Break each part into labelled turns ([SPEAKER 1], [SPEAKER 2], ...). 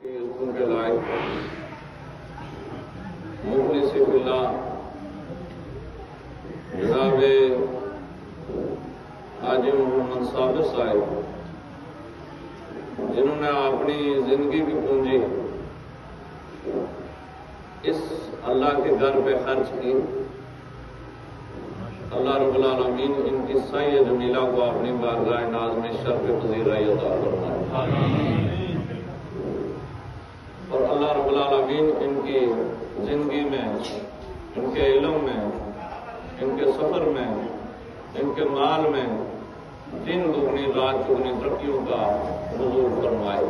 [SPEAKER 1] کے لائق مخلص اللہ جناب حاجی محمد صابر صاحب، جنہوں نے اپنی زندگی کی پونجی اس اللہ کے گھر پہ خرچ کی، اللہ رب العالمین ان کی سعی جمیلہ کو اپنی بارگاہ ناز میں شرف پذیرائی عطا فرمائے، اور اللہ رب العالمین ان کی زندگی میں، ان کے علم میں، ان کے سفر میں، ان کے مال میں دن دگنی رات چگنی ترقیوں کا نزول فرمائے۔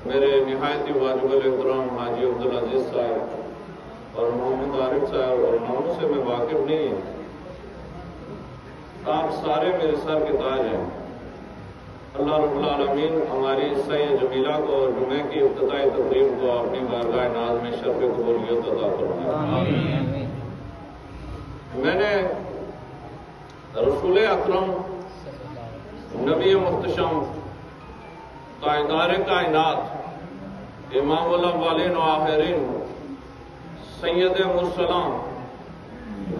[SPEAKER 1] میرے نہایت واجب الاحترام حاجی عبدالعزیز صاحب اور محمد عارف صاحب اور ناموں سے میں واقف نہیں ہوں، آپ سارے میرے سر کے تاج ہیں۔ اللہ رب العالمین ہماری سعی جمیلہ کو اور جمعے کی افتتاحی تقریب کو اپنی بارگاہ ناز میں شرف قبولیت عطا فرمائے۔ میں نے رسول اکرم نبی محتشم تاجدار کائنات امام الاولین و آخرین سید مرسلان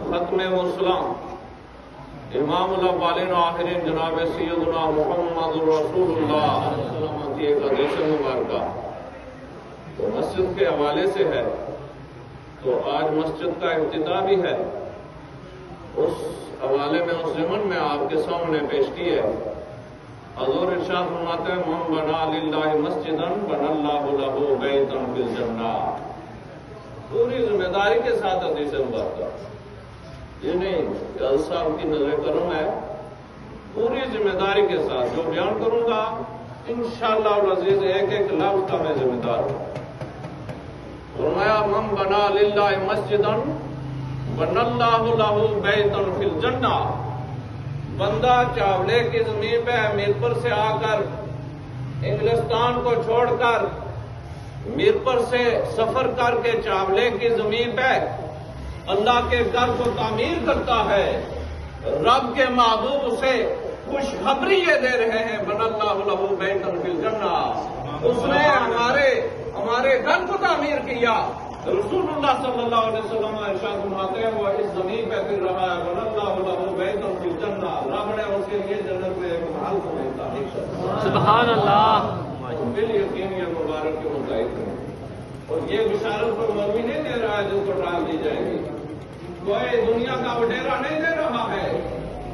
[SPEAKER 1] ختم مرسلان امام الاولین و آخرین جناب سیدنا محمد رسول اللہ صلی اللہ علیہ وسلم کی ایک حدیث مبارکہ تو مسجد کے حوالے سے ہے، تو آج مسجد کا افتتاح بھی ہے، اس حوالے میں اس ضمن میں آپ کے سامنے پیش کی ہے۔ حضور ارشاد فرماتے ہیں من بنا للہ مسجدا بنى اللہ لہ بیتا فی الجنہ۔ پوری ذمہ داری کے ساتھ حدیث مبارکہ، یہ نہیں کہ صاحب کی نظر کرم ہے، پوری ذمہ داری کے ساتھ جو بیان کروں گا انشاءاللہ العزیز ایک ایک لفظ کا میں ذمہ دار ہوں۔ فرمایا من بنا للہ مسجدا بنى اللہ لہ بیتا فی الجنہ۔ بندہ چاولے کی زمین پہ میرپور سے آ کر انگلستان کو چھوڑ کر میرپور سے سفر کر کے چاولے کی زمین پہ اللہ کے گھر کو تعمیر کرتا ہے، رب کے محبوب اسے خوشخبری یہ دے رہے ہیں بنى اللہ لہ بیتا فی الجنہ، اس نے ہمارے گھر کو تعمیر کیا۔ رسول اللہ صلی اللہ علیہ وسلم ارشاد فرماتے ہیں وہ اس زمین پہ پھر رہا ہے بنى اللہ لہ بیتا فی الجنہ، رب نے اس کے لیے جنت میں ایک محل کو تعمیر کیا۔ سبحان اللہ۔ بال یقین یہ مبارک کے متعلق ہے، اور یہ بشارت کو مولوی نہیں دے رہا ہے جس کو ٹال دی جائے گی، کوئی دنیا کا وڈیرا نہیں دے رہا ہے،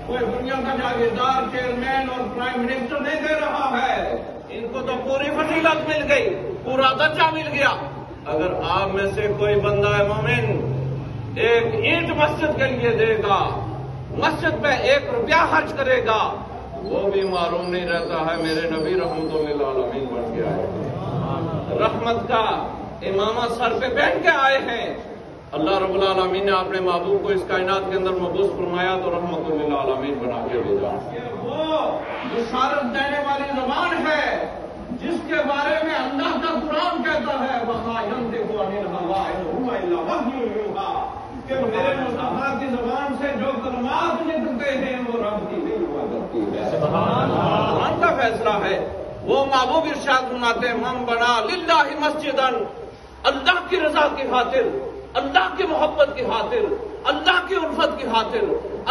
[SPEAKER 1] کوئی دنیا کا جاگیردار چیئرمین اور پرائم منسٹر نہیں دے رہا ہے، ان کو تو پوری فضیلت مل گئی، پورا درجہ مل گیا۔ اگر آپ میں سے کوئی بندہ مومن ایک اینٹ مسجد کے لیے دے گا، مسجد پہ 1 روپیہ خرچ کرے گا، وہ بھی معلوم نہیں رہتا ہے میرے نبی رحمت للعالمین بن گیا ہے، رحمت کا امامہ سر پہ پہن کے آئے ہیں۔ اللہ رب العالمین نے اپنے محبوب کو اس کائنات کے اندر مبعوث فرمایا تو رحمت للعالمین بنا کے بھیجا۔ یہ وہ بشارت دینے والی زبان ہے جس کے بارے میں اللہ کا قرآن کہتا ہے وَمَا يَنطِقُ عَنِ الْهَوَىٰ إِنْ هُوَ إِلَّا وَحْيٌ يُوحَىٰ، کہ میرے مصطفیٰ کی زبان سے جو کلمات نکلتے ہیں وہ رب کی بھی ہوا کرتی ہے۔ سبحان اللہ، قرآن کا فیصلہ ہے۔ وہ محبوب ارشاد فرماتے ہیں من بنا للہ مسجدا، اللہ کی رضا کی خاطر، اللہ کی محبت کی خاطر، اللہ کی الفت کی خاطر،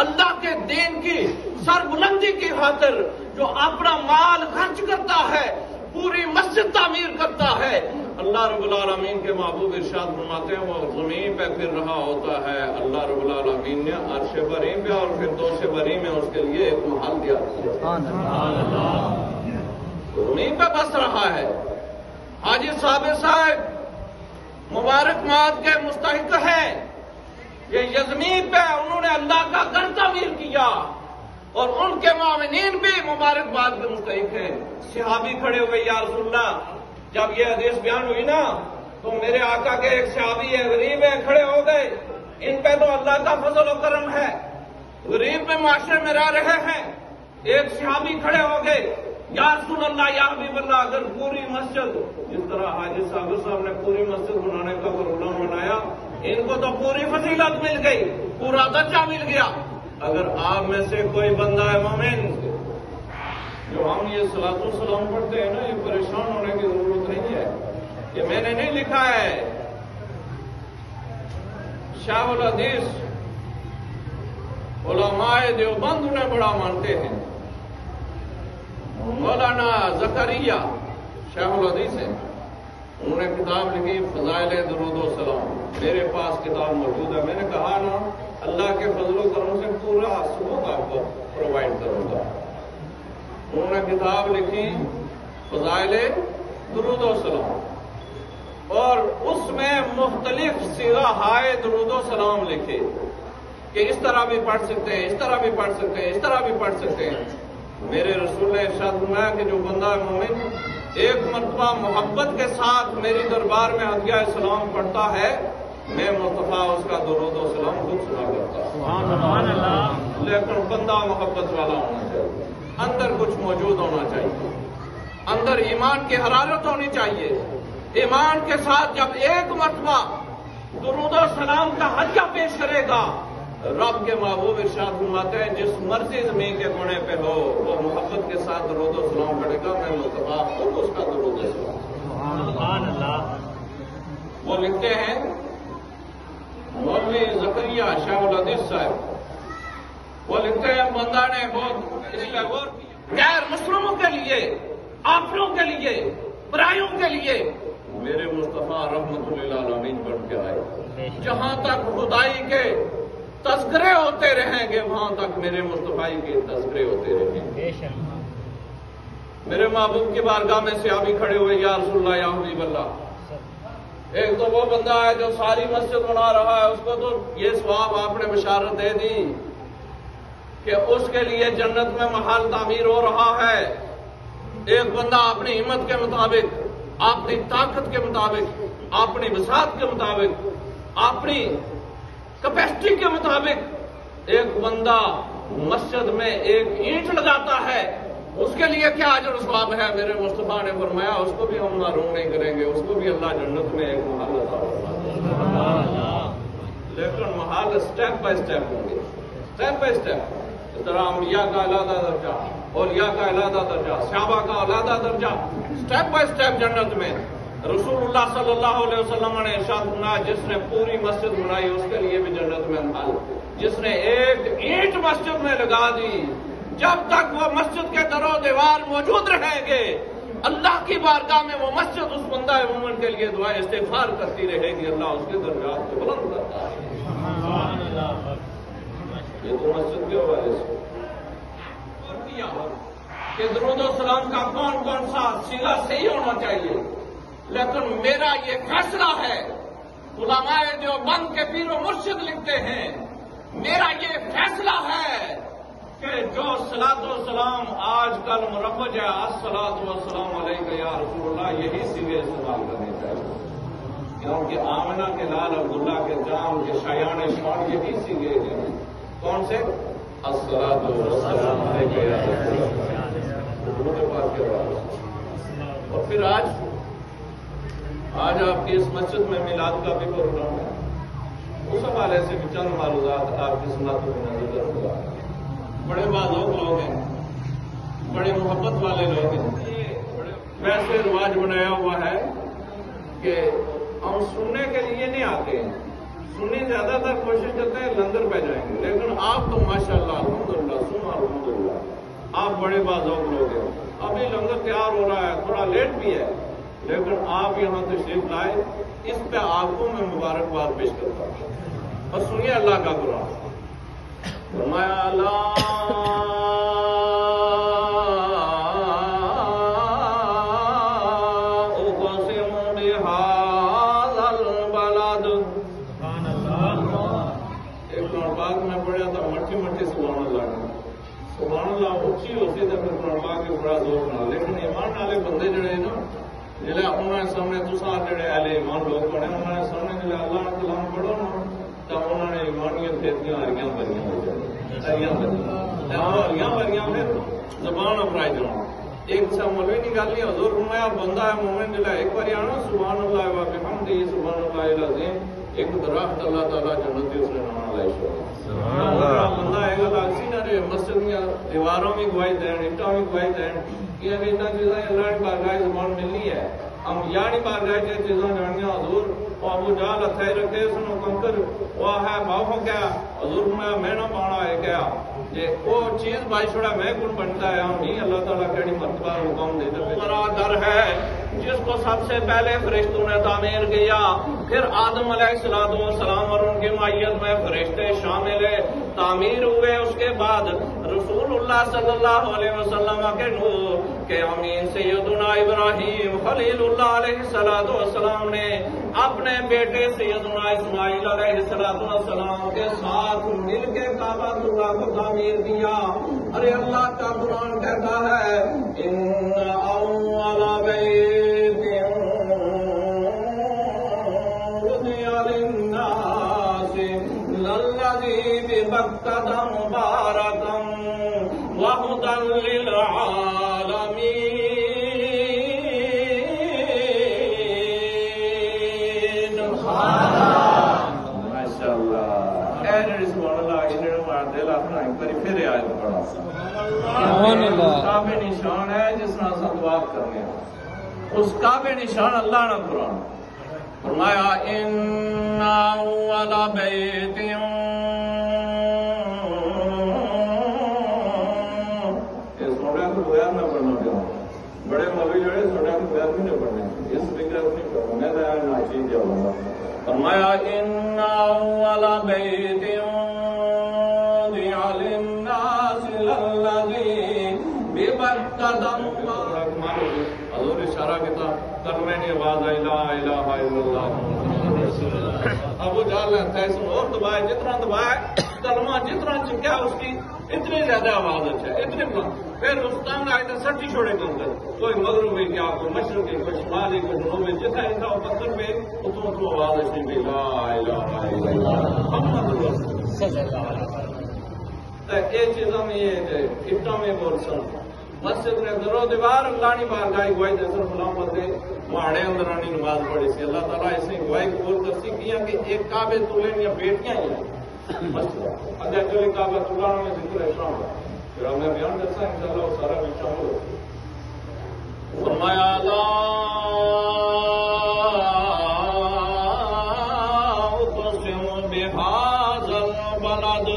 [SPEAKER 1] اللہ کے دین کی سربلندی کی خاطر جو اپنا مال خرچ کرتا ہے، پوری مسجد تعمیر کرتا ہے، اللہ رب العالمین کے محبوب ارشاد فرماتے ہیں وہ زمین پہ پھر رہا ہوتا ہے، اللہ رب العالمین نے عرش بریم پہ اور فردوس بریم میں اس کے لیے ایک محل دیا، زمین پہ بس رہا ہے۔ حاجی صابر صاحب مبارکباد کے مستحق ہیں کہ یہ زمین پہ انہوں نے اللہ کا گھر تعمیر کیا، اور ان کے مومنین بھی مبارکباد کے مستحق ہیں۔ صحابی کھڑے ہوئے یا رسول اللہ، جب یہ حدیث بیان ہوئی نا تو میرے آقا کے ایک صحابی ہے، غریب ہے، کھڑے ہو گئے، ان پہ تو اللہ کا فضل و کرم ہے، غریب میں معاشرے میں رہ رہے ہیں۔ ایک صحابی کھڑے ہو گئے، یا رسول اللہ یا حبیب اللہ، اگر پوری مسجد جس طرح حاجی صاحب نے پوری مسجد بنانے کا پروگرام بنایا، ان کو تو پوری فضیلت مل گئی، پورا درجہ مل گیا۔ اگر آپ میں سے کوئی بندہ ہے مومن جو ہم یہ صلاۃ و سلام پڑھتے ہیں نا، یہ پریشان ہونے کی ضرورت نہیں ہے. یہ میں نے نہیں لکھا ہے، شاہ الحدیث علماء دیوبند انہیں بڑا مانتے ہیں. مولانا زکریا شاہ الحدیث ہیں، انہوں نے کتاب لکھی فضائل درود و سلام. میرے پاس کتاب موجود ہے. میں نے کہا نا اللہ کے فضل و کرم سے پورا ثبوت آپ کو پرووائڈ کروں گا. انہوں نے کتاب لکھی فضائل درود و سلام، اور اس میں مختلف صیغہ درود و سلام لکھے کہ اس طرح بھی پڑھ سکتے ہیں، اس طرح بھی پڑھ سکتے ہیں، اس طرح بھی پڑھ سکتے ہیں. میرے رسول نے ارشاد فرمایا کہ جو بندہ مومن ایک مرتبہ محبت کے ساتھ میری دربار میں ہدیہ سلام پڑھتا ہے، میں مصطفیٰ اس کا درود و سلام خود سنا کرتا ہوں. سبحان اللہ. لیکن بندہ محبت والا ہونا چاہیے، اندر کچھ موجود ہونا چاہیے، اندر ایمان کی حرارت ہونی چاہیے. ایمان کے ساتھ جب ایک مرتبہ درود و سلام کا ہدیہ پیش کرے گا، رب کے محبوب ارشاد فرماتے ہیں جس مرضی زمین کے کونے پہ ہو وہ محبت کے ساتھ درود و سلام پڑھے گا، میں مصطفیٰ خود اس کا درود و سلام. سبحان اللہ. وہ لکھتے ہیں مولوی زکریا شاہ الحدیث صاحب، وہ لکھتے ہیں بندہ نے بہت اس کا غور کیا، غیر مسلموں کے لیے، آپروں کے لیے، برائیوں کے لیے میرے مصطفیٰ رحمت للعالمین بن کے آئے. جہاں تک خدائی کے تذکرے ہوتے رہیں گے وہاں تک میرے مصطفیٰ کے تذکرے ہوتے رہیں گے. میرے محبوب کی بارگاہ میں صحابی کھڑے ہوئے، یا رسول اللہ، یا حبیب اللہ. ایک تو وہ بندہ ہے جو ساری مسجد بنا رہا ہے، اس کو تو یہ ثواب آپ نے بشارت دے دی کہ اس کے لیے جنت میں محل تعمیر ہو رہا ہے. ایک بندہ اپنی ہمت کے مطابق، اپنی طاقت کے مطابق، اپنی وسعت کے مطابق، اپنی کیپیسٹی کے مطابق ایک بندہ مسجد میں ایک اینٹ لگاتا ہے، اس کے لیے کیا اجر و ثواب ہے. میرے مصطفیٰ نے فرمایا اس کو بھی ہم محروم نہیں کریں گے، اس کو بھی اللہ جنت میں ایک محل عطا فرمائے. لیکن محل اسٹیپ بائی اسٹیپ ہوں گے، اسٹیپ بائی اسٹیپ. اس طرح انبیاء کا علیحدہ درجہ، اولیاء کا علیحدہ درجہ، صحابہ کا علیحدہ درجہ، اسٹیپ بائی اسٹیپ جنت میں. رسول اللہ صلی اللہ علیہ وسلم نے ارشاد فرمایا جس نے پوری مسجد بنائی اس کے لیے بھی جنت میں محل. جس نے ایک اینٹ مسجد میں لگا دی، جب تک وہ مسجد کے در و دیوار موجود رہیں گے، اللہ کی بارگاہ میں وہ مسجد اس بندہ مومن کے لیے دعا استغفار کرتی رہے گی. اللہ اس کے درجات کو بلند کرتا ہے. یہ تو مسجد کے حوالے سے کہ درود و سلام کا کون کون سا صیغہ صحیح ہونا چاہیے. لیکن میرا یہ فیصلہ ہے، علماء دیوبند کے پیر و مرشد لکھتے ہیں، میرا یہ فیصلہ ہے کہ جو صلاۃ و سلام آج کل مروج ہے، الصلاۃ والسلام علیک یا رسول اللہ، یہی صیغے استعمال کرنے چاہیے. کیونکہ آمنہ کے لال عبداللہ کے جام کے شایان شان یہی صیغے ہیں. کون سے؟ الصلاۃ والسلام علیک یا رسول اللہ. اور پھر آج آپ کی اس مسجد میں میلاد کا بھی پروگرام ہے. اس حوالے سے بھی چند معلومات آپ کی سنتوں میں نظر رکھوں گا. بڑے بازوق لوگ ہیں، بڑے محبت والے لوگ ہیں. ویسے رواج بنایا ہوا ہے کہ ہم سننے کے لیے نہیں آتے ہیں، سننے زیادہ تر کوشش کرتے ہیں لنگر پہ جائیں گے. لیکن آپ تو ماشاءاللہ الحمدللہ سن الحمدللہ آپ بڑے بازوق لوگ ہیں. ابھی لنگر تیار ہو رہا ہے، تھوڑا لیٹ بھی ہے، لیکن آپ یہاں تشریف لائے، اس پہ آپ کو میں مبارکباد پیش کرتا ہوں. اور سنیے اللہ کا قرآن. فرمایا اقسم بہذا البلد. ایک باغ میں پڑھا تھا مٹھی سبحان اللہ، سبحان اللہ اچھی ہوتی تو پھر قرآن کے بڑا زور بنا. لیکن ایمان والے بندے جڑے نا جلے انہوں نے سامنے تسا جڑے اہل ایمان لوگ پڑھے، انہوں نے سامنے جلے اللہ نے کلام پڑھو نا تو انہوں نے ایمانیاں پھیرتیاں ہریاں بھریاں ہو جائیں، ہریاں بھریاں پھر زبان اپرائی جانا. ایک سا مولوی نکالی حضور فرمایا بندہ ہے مومن جلے ایک بار آنا سبحان اللہ و بحمدہ سبحان اللہ العظیم، ایک درخت اللہ تعالیٰ جنتی اس نے نام لائی شو. بندہ ہے گا لاکسی نہ رہے مسجد میں دیواروں میں گواہی دین اٹوں میں گواہی دین یہ بھی اتنا چیزیں اللہ کی بارگاہ زمان ملنی ہے ہم یعنی بارگاہ کی چیزیں جانیاں حضور وہ ابو جہل ہتھے رکھے سنو کنکر وہ ہے باہوں کیا حضور میں نہ پانا ہے کیا یہ وہ چیز بائی چھوڑا میں کن بنتا ہے ہم نہیں اللہ تعالیٰ کیڑی مرتبہ حکم دے دے ہمارا در ہے جس کو سب سے پہلے فرشتوں نے تعمیر کیا پھر آدم علیہ السلام اور ان کی معیت میں فرشتے شامل تعمیر ہوئے اس کے بعد رسول اللہ صلی اللہ علیہ وسلم کے نور کے امین سیدنا ابراہیم خلیل اللہ علیہ السلام نے اپنے بیٹے سیدنا اسماعیل علیہ السلام کے ساتھ مل کے کعبہ اللہ کو تعمیر کیا ارے اللہ کا قرآن کہتا ہے ان اول بیت وضع للناس للذی ببکۃ مبارکا وہدی للعالمین کعبے نشان ہے جس طرح سے دعا کرنے اس کعبے نشان اللہ نے قرآن فرمایا ان اول بیت سوڑا کو بیان نہ پڑھنا چاہوں بڑے مولوی جڑے سوڑا کو بیان بھی نہ پڑھنے اس فکر نہیں کروں میں تو نہ چیز جاؤں فرمایا ان اول بیت حضور اشارہ کیا کلمے کی آواز آئی لا الہ الا اللہ ابو جہل نے تیسن اور دبائے جتنا دبائے کلمہ جتنا چکیا اس کی اتنی زیادہ آواز اچھا اتنی پھر اس تنگ آئے تو سٹی چھوڑے کے اندر کوئی مغربی کیا کوئی مشرقی کوئی شمالی کوئی جنوبی جتنا اتنا پتھر پہ اتنا آواز اچھی بھی لا الہ الا اللہ محمد رسول اللہ یہ چیزوں میں یہ اٹوں میں بول سن مسجد نے درو دیوار اللہ نے بارگاہ گواہی دے سر فلاں بندے ماڑے اندرانی نماز پڑھی سی اللہ تعالیٰ اسے گواہی قبول کرسی کیا کہ ایک کعبے تولے یا بیٹیاں ہی ہیں مسجد اگر جو کعبہ تولانا میں ذکر ہے شام پھر ہم نے بیان کرتا ہے انشاءاللہ وہ سارا بھی شامل ہو فرمایا لا اقسم بہذا البلد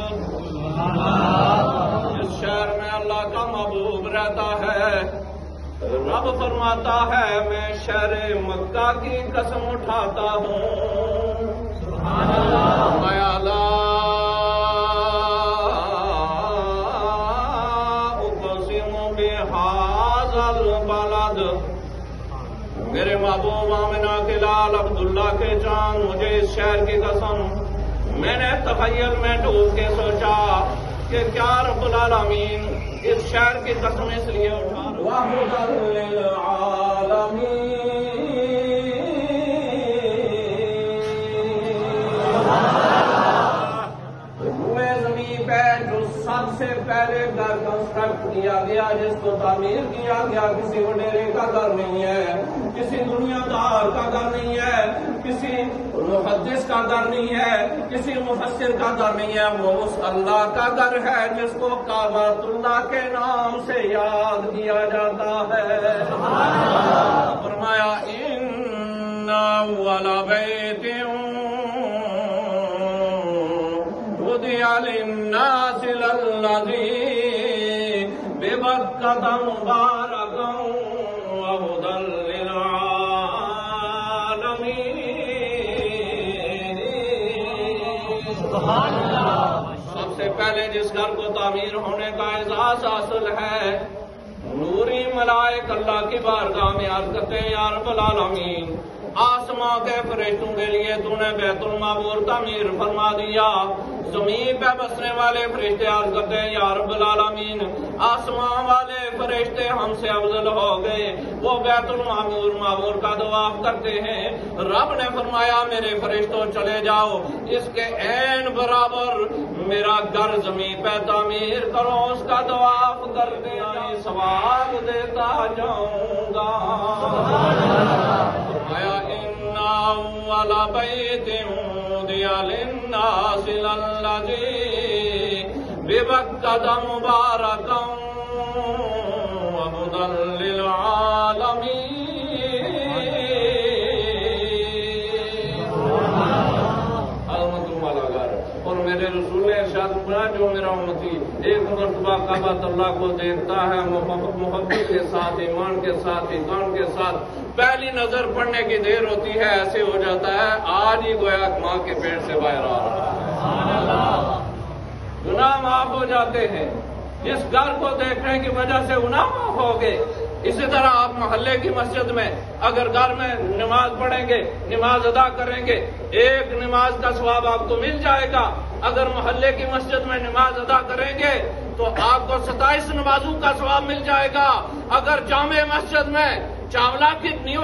[SPEAKER 1] اس شہر میں اللہ کا محبوب رہتا ہے رب فرماتا ہے میں شہر مکہ کی قسم اٹھاتا ہوں میں لا اقسم بہذا البلد میرے محبوب آمنہ کے لال عبداللہ کے چاند مجھے اس شہر کی قسم میں نے تخیل میں ڈوب کے سوچا کہ کیا رب العالمین اس شہر کی قسم اس لیے اٹھا وَهُدًى لِّلْعَالَمِينَ روئے زمین پہ جو سب سے پہلے گھر کنسٹرکٹ کیا گیا جس کو تعمیر کیا گیا کسی وڈیرے کا گھر نہیں ہے کسی دنیا دار کا گھر نہیں ہے کسی محدث کا گھر نہیں ہے کسی مفسر کا گھر نہیں ہے وہ اس اللہ کا گھر ہے جس کو کعبہ اللہ کے نام سے یاد کیا جاتا ہے فرمایا ان اول بیت وضع للناس للذی ببکۃ مبارکا وہدی سب سے پہلے جس گھر کو تعمیر ہونے کا اعزاز حاصل ہے نوری ملائک اللہ کی بارگاہ میں عرض کرتے ہیں یا رب العالمین آسماں کے فرشتوں کے لیے تو نے بیت المعمور تعمیر فرما دیا زمین پہ بسنے والے فرشتے عرض کرتے ہیں یا رب العالمین آسمان والے فرشتے ہم سے افضل ہو گئے وہ بیت المعمور کا طواف کرتے ہیں رب نے فرمایا میرے فرشتوں چلے جاؤ اس کے عین برابر میرا گھر زمین پہ تعمیر کرو اس کا طواف کرتے ہیں ثواب دیتا جاؤں گا فرمایا ان اول بیت وضع للناس للذی بِبَكَّةَ مُبَارَكًا وَهُدًى لِلْعَالَمِينَ۔ اور میرے رسول نے ارشاد فرمایا جو میرا امتی ایک مرتبہ کعبۃ اللہ کو دیکھتا ہے محبت کے ساتھ، ایمان کے ساتھ، ایمان کے ساتھ، پہلی نظر پڑنے کی دیر ہوتی ہے ایسے ہو جاتا ہے آج ہی گویا ماں کے پیٹ سے باہر آ رہا ہے، گناہ معاف ہو جاتے ہیں۔ جس گھر کو دیکھنے کی وجہ سے گناہ معاف ہو گئے، اسی طرح آپ محلے کی مسجد میں اگر گھر میں نماز پڑھیں گے، نماز ادا کریں گے، ایک نماز کا ثواب آپ کو مل جائے گا۔ اگر محلے کی مسجد میں نماز ادا کریں گے تو آپ کو 27 نمازوں کا ثواب مل جائے گا۔ اگر جامع مسجد میں چاولہ کی نیو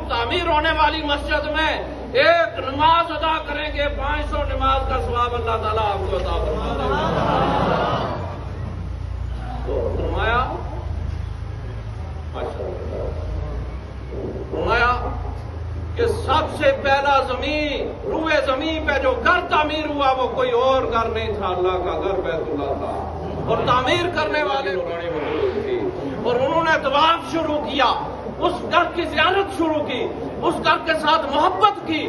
[SPEAKER 1] تعمیر ہونے والی مسجد میں ایک نماز ادا کریں گے 500 نماز کا ثواب اللہ تعالیٰ آپ کو عطا فرما دے گا۔ تو فرمایا کہ سب سے پہلا روئے زمین پہ جو گھر تعمیر ہوا وہ کوئی اور گھر نہیں تھا، اللہ کا گھر بیت اللہ تھا، اور تعمیر کرنے والے موجود تھے، اور انہوں نے طواف شروع کیا، اس گھر کی زیارت شروع کی، اس گھر کے ساتھ محبت کی۔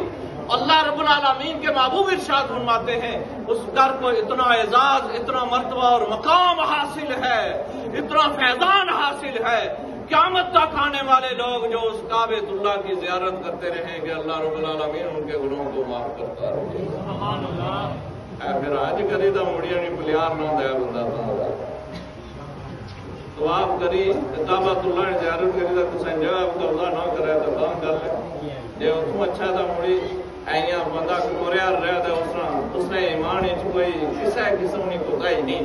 [SPEAKER 1] اللہ رب العالمین کے محبوب ارشاد فرماتے ہیں اس گھر کو اتنا اعزاز، اتنا مرتبہ اور مقام حاصل ہے، اتنا فیضان حاصل ہے، قیامت تک آنے والے لوگ جو اس کعبۃ اللہ کی زیارت کرتے رہیں گے اللہ رب العالمین ان کے گناہوں کو معاف کرتا رہے گا۔ پھر آج کری تو مڑیا نہیں پلیار نہ دیا بندہ تو آپ کری کعبۃ اللہ نے زیارت کری تو کسی جگہ قبضہ نہ کرے تو کام کر لے جی اتوں اچھا تھا مڑی ایاں بندہ کوریا رہا تھا اس نے ایمان کوئی کسی قسم کی کوتاہی نہیں۔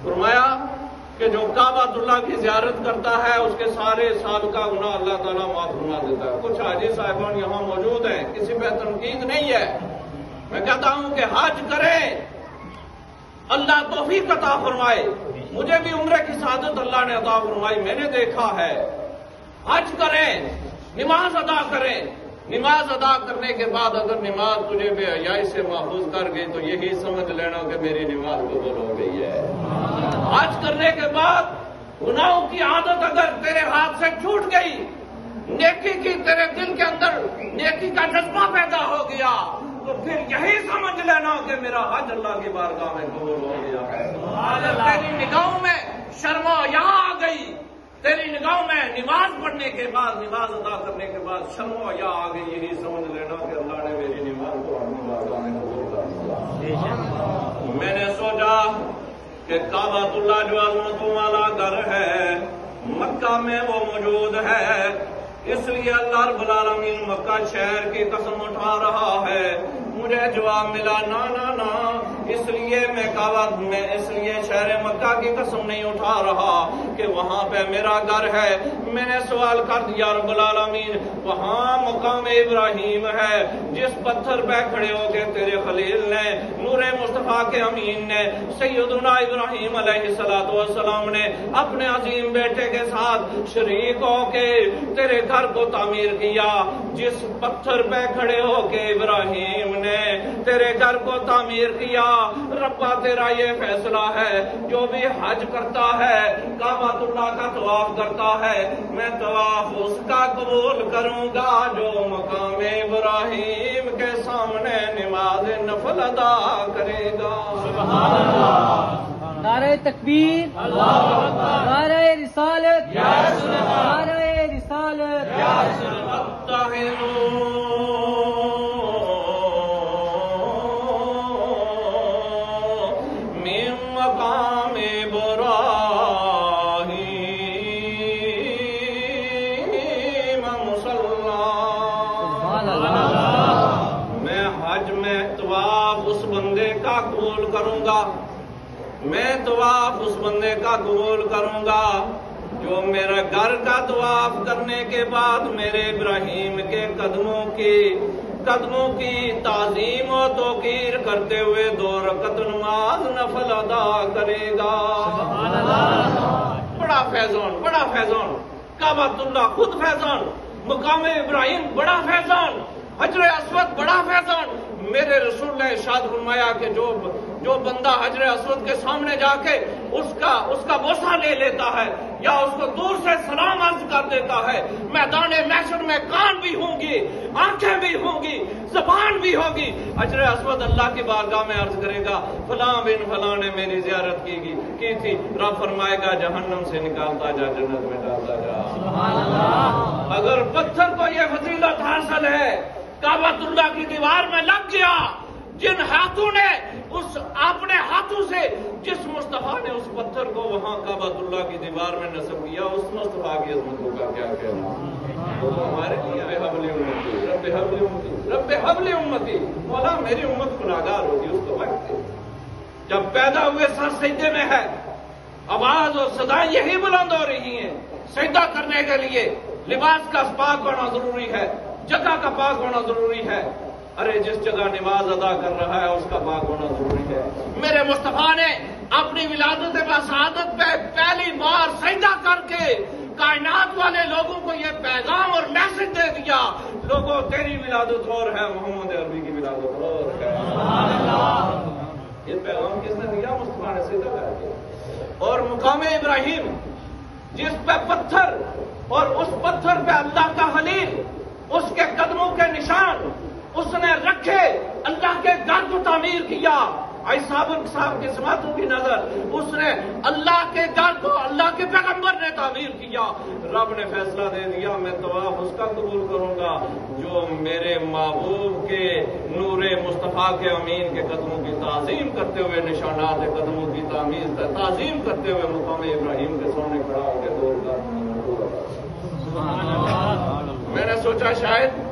[SPEAKER 1] فرمایا کہ جو کعبۃ اللہ کی زیارت کرتا ہے اس کے سارے سابقہ گناہ اللہ تعالیٰ معاف فرما دیتا ہے۔ کچھ حاجی صاحبان یہاں موجود ہیں، کسی پہ تنقید نہیں ہے، میں کہتا ہوں کہ حج کریں، اللہ توفیق عطا فرمائے۔ مجھے بھی عمرے کی سعادت اللہ نے عطا فرمائی، میں نے دیکھا ہے۔ حج کریں، نماز ادا کریں، نماز ادا کرنے کے بعد اگر نماز تجھے بے حیائی سے محفوظ کر گئی تو یہی سمجھ لینا کہ میری نماز قبول ہو گئی ہے۔ حج کرنے کے بعد گناہوں کی عادت اگر تیرے ہاتھ سے چھوٹ گئی، نیکی کی تیرے دل کے اندر نیکی کا جذبہ پیدا ہو گیا تو پھر یہی سمجھ لینا کہ میرا حج اللہ کی بارگاہ میں قبول ہو گیا ہے۔ اگر تیری نگاہوں میں شرم و حیا آ گئی، تیری نگاہوں میں نماز پڑھنے کے بعد، نماز ادا کرنے کے بعد شرم و حیا آ گئی، یہی سمجھ لینا کہ اللہ نے میری نماز کو اپنی بارگاہ میں قبول کر دیا۔ میں نے سوچا کہ کعبۃ اللہ جو عظمتوں والا گھر ہے مکہ میں وہ موجود ہے، اس لیے اللہ رب العالمین مکہ شہر کی قسم اٹھا رہا ہے۔ مجھے جواب ملا نا نا نا، اس لیے میں اس لیے شہر مکہ کی قسم نہیں اٹھا رہا کہ وہاں پہ میرا گھر ہے۔ میں نے سوال کر دیا رب العالمین وہاں مقام ابراہیم ہے جس پتھر پہ کھڑے ہو کے تیرے خلیل نے، نور مصطفیٰ کے امین نے، سیدنا ابراہیم علیہ السلام نے اپنے عظیم بیٹے کے ساتھ شریک ہو کے تیرے گھر کو تعمیر کیا۔ جس پتھر پہ کھڑے ہو کے ابراہیم نے تیرے گھر کو تعمیر کیا، ربا تیرا یہ فیصلہ ہے جو بھی حج کرتا ہے، کعبۃ اللہ کا طواف کرتا ہے، میں طواف اس کا قبول کروں گا جو مقام ابراہیم کے سامنے نماز نفل ادا کرے گا۔ سبحان اللہ،
[SPEAKER 2] نعرہ تکبیر، نعرہ رسالت، نعرہ رسالت،
[SPEAKER 1] میں طواف اس بندے کا قبول کروں گا جو میرا گھر کا طواف کرنے کے بعد میرے ابراہیم کے قدموں کی تعظیم و توقیر کرتے ہوئے 2 رکعت نماز نفل ادا کرے گا۔ بڑا فیضان، کعبۃ اللہ خود فیضان، مقام ابراہیم بڑا فیضان، حجر اسود بڑا فیضان۔ میرے رسول نے ارشاد فرمایا کہ جو جو بندہ حجر اسود کے سامنے جا کے اس کا بوسہ لے لیتا ہے یا اس کو دور سے سلام عرض کر دیتا ہے، میدان محشر میں کان بھی ہوں گی، آنکھیں بھی ہوں گی، زبان بھی ہوگی، حجر اسود اللہ کی بارگاہ میں عرض کرے گا فلاں بن فلاں نے میری زیارت کی تھی، رب فرمائے گا جہنم سے نکالتا جا، جنت میں ڈالتا جا۔ سبحان اللہ۔ اگر پتھر کو یہ فضیلت حاصل ہے، کعبۃ اللہ کی دیوار میں لگ گیا، جن ہاتھوں نے اپنے ہاتھوں سے جس مصطفیٰ نے اس پتھر کو وہاں کعبۃ اللہ کی دیوار میں نصب کیا، اس مصطفیٰ کی عظمتوں کا کیا کہنا؟ وہ ہمارے لیے رب حبل امتی، رب حبل امتی، رب حبل امتی، مولا میری امت گناہگار ہوگی اس کو وقت جب پیدا ہوئے سر سجدے میں ہے، آواز اور صدائیں یہی بلند ہو رہی ہیں، سجدہ کرنے کے لیے لباس کا پاک ہونا ضروری ہے، جگہ کا پاک ہونا ضروری ہے۔ ارے جس جگہ نماز ادا کر رہا ہے اس کا پاک ہونا ضروری ہے۔ میرے مصطفیٰ نے اپنی ولادت بسعادت پہ پہلی بار سجدہ کر کے کائنات والے لوگوں کو یہ پیغام اور میسج دے دیا، لوگوں تیری ولادت اور ہے، محمد عربی کی ولادت اور ہے۔ یہ پیغام کس نے دیا؟ مصطفیٰ نے سجدہ کر کے۔ اور مقام ابراہیم جس پہ پتھر اور اس پتھر پہ اللہ کا خلیل، اس کے قدموں کے نشان اس نے رکھے، اللہ کے گھر کو تعمیر کیا، صاحب کی سماعتوں کی نظر، اس نے اللہ کے گھر کو اللہ کے پیغمبر نے تعمیر کیا۔ رب نے فیصلہ دے دیا میں طواف اس کا قبول کروں گا جو میرے محبوب کے نور مصطفیٰ کے امین کے قدموں کی تعظیم کرتے ہوئے، نشانات قدموں کی تعظیم کرتے ہوئے مقام ابراہیم کے سامنے کھڑا ہو کے دور کا۔ میں نے سوچا شاید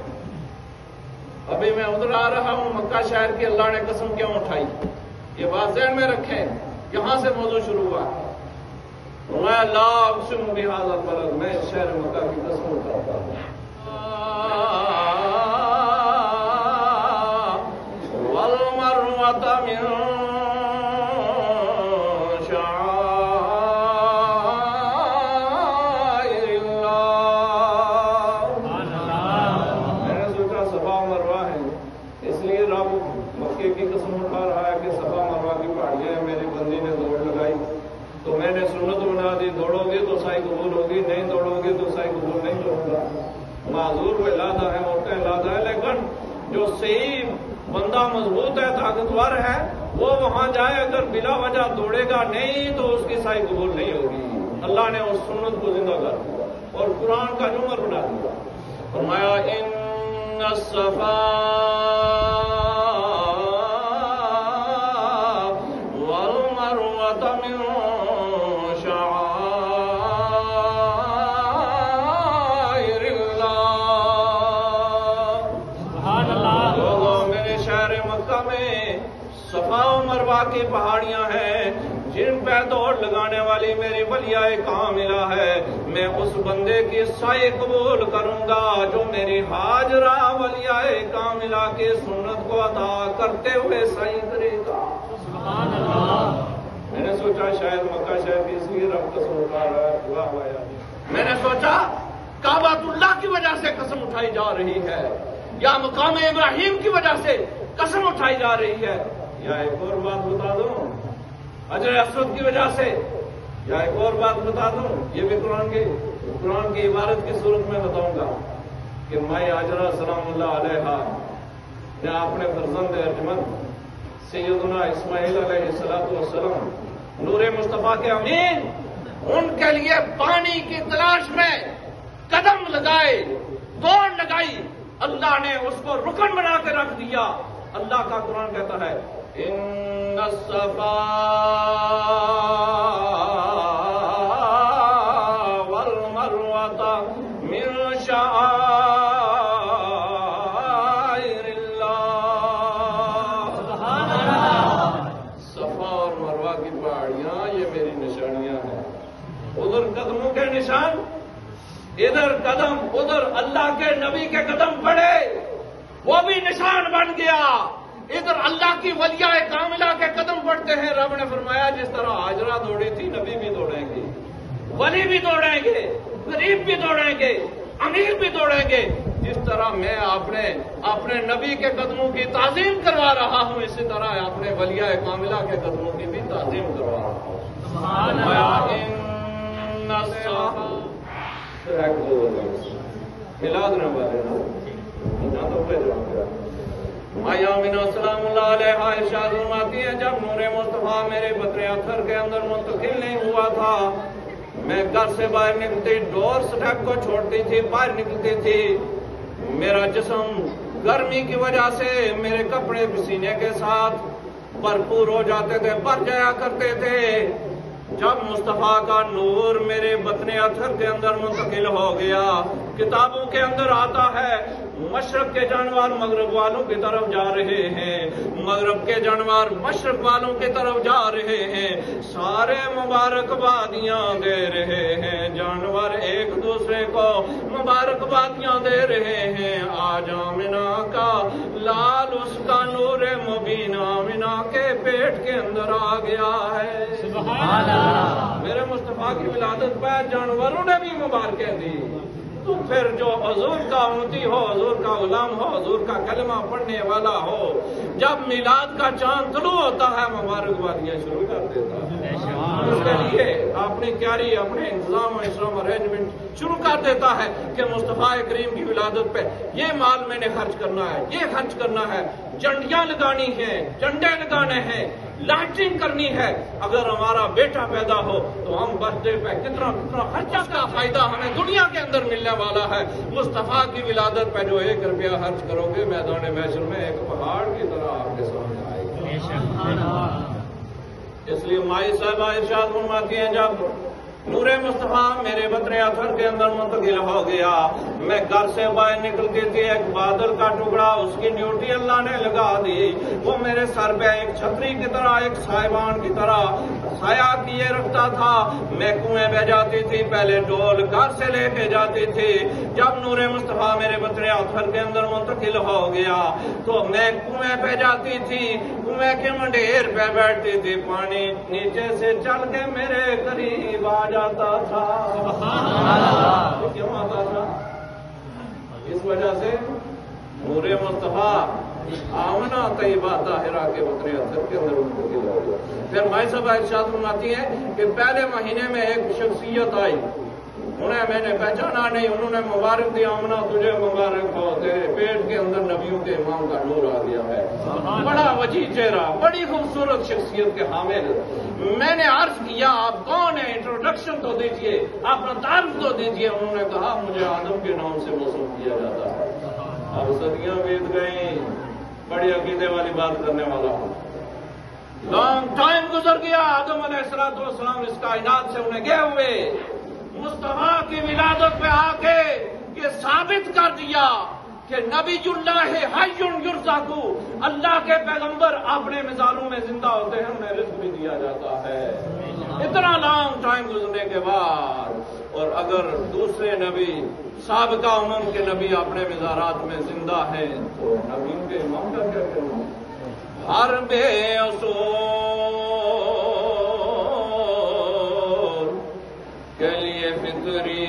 [SPEAKER 1] ابھی میں ادھر آ رہا ہوں، مکہ شہر کی اللہ نے قسم کیوں اٹھائی؟ یہ بات ذہن میں رکھیں، یہاں سے موضوع شروع ہوا۔ میں لا اقسم بہذا البلد، میں شہر مکہ کی قسم اٹھاتا ہوں۔ والمروۃ من دوڑو گے تو سائی قبول ہوگی، نہیں دوڑو گے تو سائی قبول نہیں ہوگا۔ معذور وہ لادہ ہے، عورتیں لادہ ہے، لیکن جو صحیح بندہ مضبوط ہے، طاقتور ہے، وہ وہاں جائے، اگر بلا وجہ دوڑے گا نہیں تو اس کی سائی قبول نہیں ہوگی۔ اللہ نے اس سنت کو زندہ کر دیا اور قرآن کا نمبر بنا دیا، فرمایا ان الصفا والمروۃ من صفا و مروہ کی پہاڑیاں ہیں جن پہ دوڑ لگانے والی میری ولیہ کاملہ ہے۔ میں اس بندے کی سائی قبول کروں گا جو میری ہاجرہ ولیہ کاملہ کی سنت کو ادا کرتے ہوئے سائی کرے گا۔ سبحان اللہ۔ میں نے سوچا شاید مکہ شہر کی اس لیے رب قسم اٹھا رہا ہے، واہ واہ۔ میں نے سوچا کعبۃ اللہ کی وجہ سے قسم اٹھائی جا رہی ہے یا مقام ابراہیم کی وجہ سے قسم اٹھائی جا رہی ہے، یا ایک اور بات بتا دوں حجر اسود کی وجہ سے، یا ایک اور بات بتا دوں، یہ بھی قرآن کی عبارت کی صورت میں بتاؤں گا کہ مائی ہاجرہ سلام اللہ علیہا نے اپنے فرزند ارجمند سیدنا اسماعیل علیہ السلام نور مصطفیٰ کے امین، ان کے لیے پانی کی تلاش میں قدم لگائے، دوڑ لگائی، اللہ نے اس کو رکن بنا کے رکھ دیا۔ اللہ کا قرآن کہتا ہے ان الصفا والمروۃ من شعائر اللہ۔ سبحان اللہ۔ صفا اور مروہ کی پہاڑیاں یہ میری نشانیاں ہیں، ادھر قدموں کے نشان، ادھر قدم، ادھر اللہ کے نبی کے قدم پڑے، وہ بھی نشان بن گیا، ادھر اللہ کی ولیہ کاملہ کے قدم پڑتے ہیں۔ رب نے فرمایا جس طرح ہاجرہ دوڑی تھی، نبی بھی دوڑیں گے، ولی بھی دوڑیں گے، غریب بھی دوڑیں گے، امیر بھی دوڑیں گے، جس طرح میں اپنے نبی کے قدموں کی تعظیم کروا رہا ہوں، اسی طرح اپنے ولیاء کاملہ کے قدموں کی بھی تعظیم کروا رہا ہوں۔ ملاد نہ والے آمینہ سلام اللہ علیہ ارشاد فرماتی ہے جب نور مصطفیٰ میرے بطن اطہر کے اندر منتقل نہیں ہوا تھا، میں گھر سے باہر نکلتی ڈور سٹیپ کو چھوڑتی تھی، باہر نکلتی تھی، میرا جسم گرمی کی وجہ سے میرے کپڑے پسینے کے ساتھ بھرپور ہو جاتے تھے، بھر جایا کرتے تھے۔ جب مصطفیٰ کا نور میرے بطن اطہر کے اندر منتقل ہو گیا، کتابوں کے اندر آتا ہے مشرق کے جانور مغرب والوں کی طرف جا رہے ہیں، مغرب کے جانور مشرق والوں کی طرف جا رہے ہیں، سارے مبارکبادیاں دے رہے ہیں، جانور ایک دوسرے کو مبارکبادیاں دے رہے ہیں۔ آج آمنہ کا لال اس کا نور مبین آمنہ کے پیٹ کے اندر آ گیا ہے۔ سبحان اللہ۔ میرے مصطفیٰ کی ولادت پہ جانوروں نے بھی مبارکیں دی، تو پھر جو حضور کا امتی ہو، حضور کا غلام ہو، حضور کا کلمہ پڑھنے والا ہو، جب میلاد کا چاند طلوع ہوتا ہے مبارکبادیاں شروع کر دیتا ہے، اس کے لیے اپنی تیاری، اپنے انتظام و اسلام ارینجمنٹ شروع کر دیتا ہے کہ مصطفیٰ کریم کی ولادت پہ یہ مال میں نے خرچ کرنا ہے، یہ خرچ کرنا ہے، جھنڈیاں لگانی ہیں، جھنڈے لگانے ہیں، لائٹنگ کرنی ہے۔ اگر ہمارا بیٹا پیدا ہو تو ہم برتھ ڈے پہ کتنا خرچہ کا فائدہ ہمیں دنیا کے اندر ملنے والا ہے۔ مصطفیٰ کی ولادت پہ جو 1 روپیہ خرچ کرو گے میدان محشر میں ایک پہاڑ کی طرح آپ کے سامنے آئے گا۔ اس لیے مائی صاحبہ ارشاد فرماتی ہیں جب نور مصطفیٰ میرے بطن اطہر کے اندر منتقل ہو گیا، میں گھر سے باہر نکلتی تھی، ایک بادل کا ٹکڑا اس کی ڈیوٹی اللہ نے لگا دی، وہ میرے سر پہ ایک چھتری کی طرح، ایک سائبان کی طرح سایہ کیے رکھتا تھا۔ میں کنویں بہ جاتی تھی، پہلے ڈول گھر سے لے کے جاتی تھی، جب نور مصطفیٰ میرے بطن اطہر کے اندر منتقل ہو گیا تو میں کنویں پہ جاتی تھی، کنویں کے منڈیر پہ بیٹھتی تھی، پانی نیچے سے چل کے میرے قریب آ جاتا تھا۔ کیوں آتا تھا؟ اس وجہ سے نور مصطفیٰ آمنہ طیبہ طاہرہ کے بطن اطہر کے اندر منتقل ہو گیا۔ پھر مائی صاحبہ ارشاد فرماتی ہے کہ پہلے مہینے میں ایک شخصیت آئی، انہیں میں نے پہچانا نہیں، انہوں نے مبارک دی آمنہ تجھے مبارک ہو، تیرے پیٹ کے اندر نبیوں کے امام کا نور آ گیا ہے۔ بڑا وجیح چہرہ، بڑی خوبصورت شخصیت کے حامل۔ میں نے عرض کیا آپ کون ہیں، انٹروڈکشن تو دیجئے، اپنا تعارف تو دیجئے۔ انہوں نے کہا مجھے آدم کے نام سے موسوم کیا جاتا ہے۔ اب صدیاں بیت گئیں، بڑی عقیدے والی بات کرنے والا ہوں، لانگ ٹائم گزر گیا، آدم علیہ السلام اس کائنات سے انہیں گئے ہوئے، مصطفیٰ کی ولادت پہ آ کے یہ ثابت کر دیا کہ نبی اللہ حی یرزق، اللہ کے پیغمبر اپنے مزاروں میں زندہ ہوتے ہیں، انہیں رزق بھی دیا جاتا ہے۔ اتنا لانگ ٹائم گزرنے کے بعد، اور اگر دوسرے نبی سابقہ امم کے نبی اپنے مزارات میں زندہ ہیں تو نبیوں کے امام کا کیا کرنا؟ ہر بے اصول کے لیے فطری